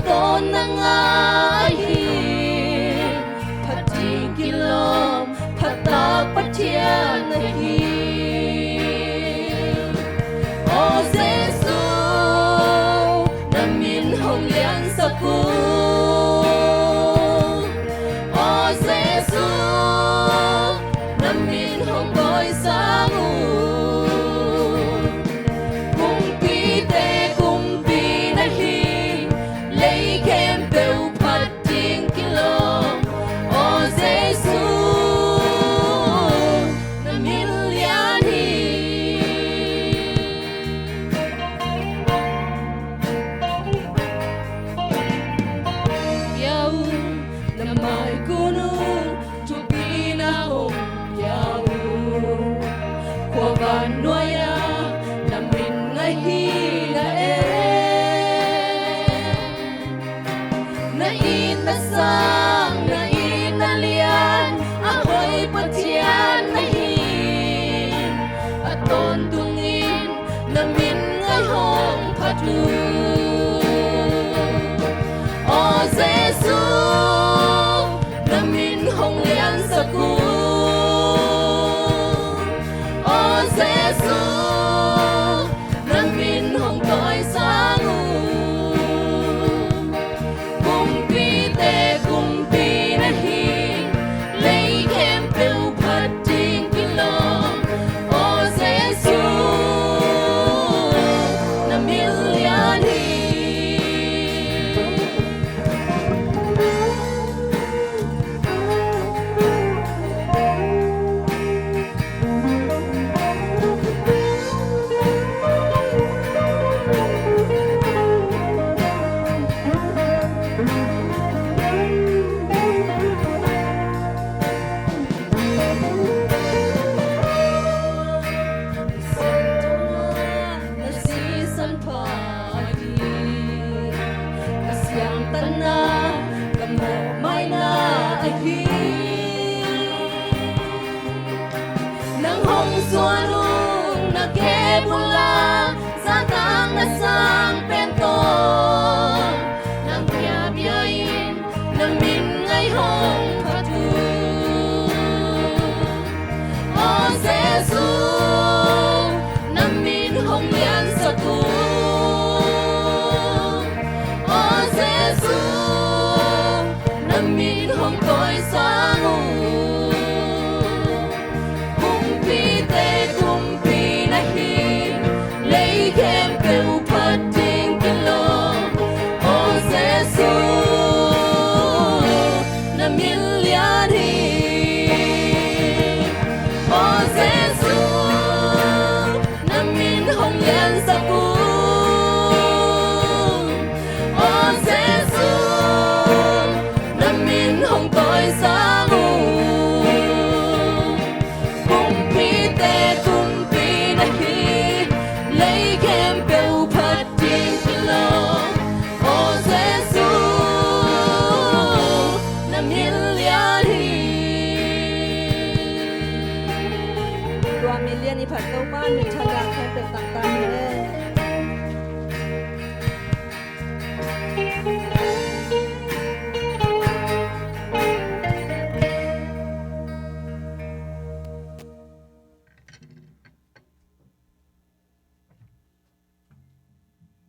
tôn nang ai pati kilom patak patia na o Giêsu namin hong lian sa ku o Giêsu namin hong boy sa ngu mai gunung tupi na hong yau kwa van noya namin ngay hila na inasang na inalian ahoy patian na hin at tondungin namin ngay hong patu o Giêsu hong lian sa ku o Giêsu namin hong toy sa ngu kumpi na hin lấy kem tiêu phật ting kilom o Giêsu namin lian nang hong suanung na kebula sa tang na sang pento nang biyabiyain namin ngay hong patu o Giêsu namin hong lian sa ku o Giêsu namin hong toy sa ngu million ni phật câu ban mình thằng gà khen được tặng tặng